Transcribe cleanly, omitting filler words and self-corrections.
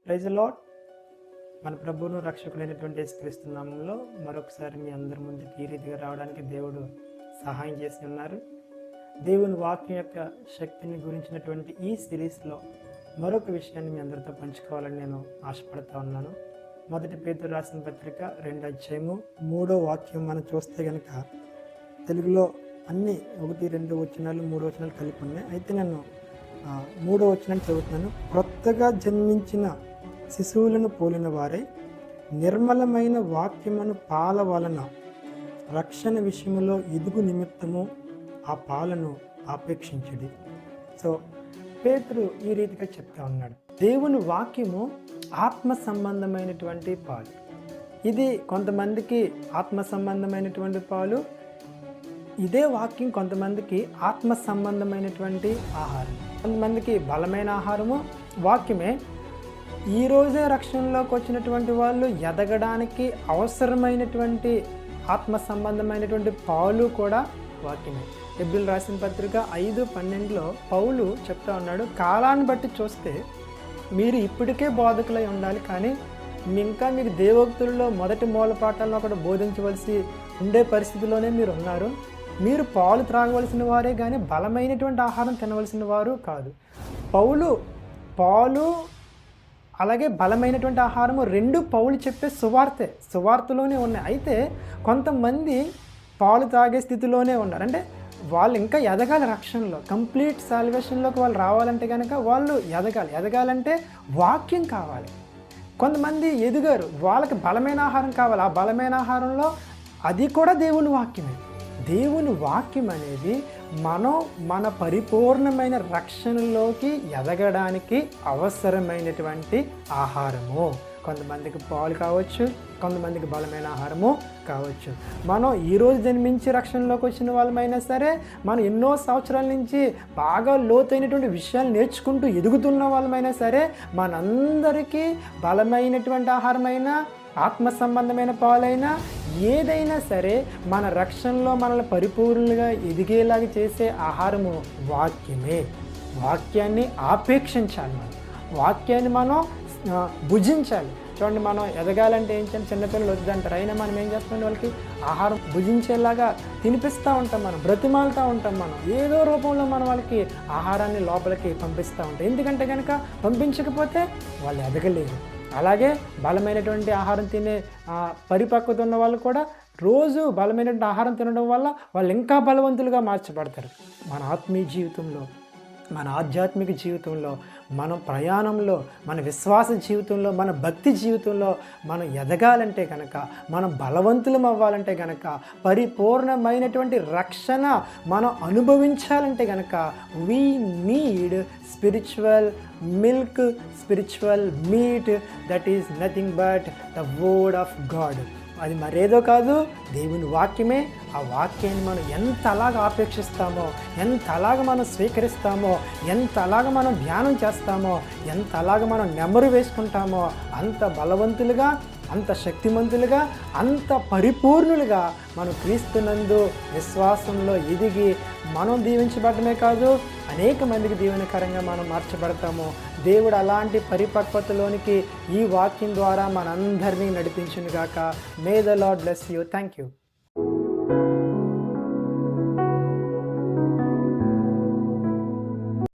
Praise the lord. మన ప్రభువును రక్షకులైనటువంటి యేసుక్రీస్తు నామములో మరొకసారి మీ అందరి ముందుకు ఈ రీతిగా రావడానికి దేవుడు సహాయం చేసి ఉన్నారు. దేవుని వాక్యం యొక్క శక్తిని గురించినటువంటి ఈ సిరీస్లో మరొక విషయాన్ని మీ అందరితో పంచుకోవాలని నేను ఆశపడతా ఉన్నాను. మొదటి పేతురు రాసిన పత్రిక 2వ అధ్యాయము 3వ వాక్యం మనం చూస్తే కనుక తెలుగులో అన్ని 1, 2 వచనాలు 3 వచనాలు కలిపి ఉన్నాయి. అయితే నేను 3వ వచనాన్ని చదువుతున్నాను. క్రొత్తగా జన్మించిన శిశువులను పోలిన వారే నిర్మలమైన వాక్యమును పాల వలన రక్షణ విషయంలో ఎదుగు నిమిత్తము ఆ పాలను ఆపేక్షించుడి. సో పేతురు ఈ రీతిగా చెప్తా ఉన్నాడు, దేవుని వాక్యము ఆత్మ సంబంధమైనటువంటి పాలు. ఇది కొంతమందికి ఆత్మ సంబంధమైనటువంటి పాలు, ఇదే వాక్యం కొంతమందికి ఆత్మ సంబంధమైనటువంటి ఆహారం, కొంతమందికి బలమైన ఆహారము వాక్యమే. ఈరోజే రక్షణలోకి వచ్చినటువంటి వాళ్ళు ఎదగడానికి అవసరమైనటువంటి ఆత్మ సంబంధమైనటువంటి పాలు కూడా వాక్యమే. హెబ్రీయులకు రాసిన పత్రిక 5:12 పౌలు చెప్తా ఉన్నాడు, కాలాన్ని బట్టి చూస్తే మీరు ఇప్పటికే బోధకులై ఉండాలి, కానీ ఇంకా మీకు దేవోక్తులలో మొదటి మూలపాఠాలను ఒకటి బోధించవలసి ఉండే పరిస్థితిలోనే మీరు ఉన్నారు. మీరు పాలు త్రాగవలసిన వారే కానీ బలమైనటువంటి ఆహారం తినవలసిన వారు కాదు. పాలు అలాగే బలమైనటువంటి ఆహారము రెండు పౌలు చెప్పే సువార్తలోనే ఉన్నాయి. అయితే కొంతమంది పాలు తాగే స్థితిలోనే ఉన్నారు. అంటే వాళ్ళు ఇంకా ఎదగాలి, రక్షణలో కంప్లీట్ సాల్వేషన్లోకి వాళ్ళు రావాలంటే కనుక వాళ్ళు ఎదగాలంటే వాక్యం కావాలి. కొంతమంది ఎదిగారు, వాళ్ళకి బలమైన ఆహారం కావాలి. ఆ బలమైన ఆహారంలో అది కూడా దేవుని వాక్యమే. దేవుని వాక్యం అనేది మన పరిపూర్ణమైన రక్షణలోకి ఎదగడానికి అవసరమైనటువంటి ఆహారము. కొంతమందికి పాలు కావచ్చు, కొంతమందికి బలమైన ఆహారము కావచ్చు. మనం ఈరోజు జన్మించి రక్షణలోకి వచ్చిన వాళ్ళమైనా సరే, మనం ఎన్నో సంవత్సరాల నుంచి బాగా లోతైనటువంటి విషయాలు నేర్చుకుంటూ ఎదుగుతున్న వాళ్ళమైనా సరే, మనందరికీ బలమైనటువంటి ఆహారమైన ఆత్మ సంబంధమైన పాలైనా ఏదైనా సరే మన రక్షణలో మనల్ని పరిపూర్ణంగా ఎదిగేలాగా చేసే ఆహారము వాక్యమే. వాక్యాన్ని ఆపేక్షించాలి, వాక్యాన్ని మనం భుజించాలి. చూడండి, మనం ఎదగాలంటే ఏం చేయాలి? చిన్నపిల్లలు వద్దంటారు, అయినా మనం ఏం చేస్తాం, వాళ్ళకి ఆహారం భుజించేలాగా తినిపిస్తూ ఉంటాం, మనం బ్రతిమాలుతూ ఉంటాం, మనం ఏదో రూపంలో మనం వాళ్ళకి ఆహారాన్ని లోపలికి పంపిస్తూ ఉంటాం. ఎందుకంటే కనుక పంపించకపోతే వాళ్ళు ఎదగలేరు. అలాగే బలమైనటువంటి ఆహారం తినే పరిపక్వత ఉన్న వాళ్ళు కూడా రోజు బలమైనటువంటి ఆహారం తినడం వల్ల వాళ్ళు ఇంకా బలవంతులుగా మార్చబడతారు. మన ఆత్మీయ జీవితంలో, మన ఆధ్యాత్మిక జీవితంలో, మన ప్రయాణంలో, మన విశ్వాస జీవితంలో, మన భక్తి జీవితంలో మనం ఎదగాలంటే కనుక, మనం బలవంతులం అవ్వాలంటే కనుక, పరిపూర్ణమైనటువంటి రక్షణ మనం అనుభవించాలంటే కనుక we need spiritual milk, spiritual meet, that is nothing but the word of God. అది మరేదో కాదు, దేవుని వాక్యమే. ఆ వాక్యాన్ని మనం ఎంత అలాగా ఆపేక్షిస్తామో, ఎంత అలాగ మనం స్వీకరిస్తామో, ఎంత అలాగ మనం ధ్యానం చేస్తామో, ఎంత అలాగ మనం నెమరు వేసుకుంటామో, అంత బలవంతులుగా, అంత శక్తిమంతులుగా, అంత పరిపూర్ణులుగా మనం క్రీస్తునందు విశ్వాసంలో ఎదిగి మనం దీవించబడమే కాదు, అనేక మందికి దీవెనకరంగా మనం మార్చబడతాము. దేవుడు అలాంటి పరిపక్వతలోనికి ఈ వాక్యం ద్వారా మనందరినీ నడిపించును గాక. May the lord bless you. Thank you.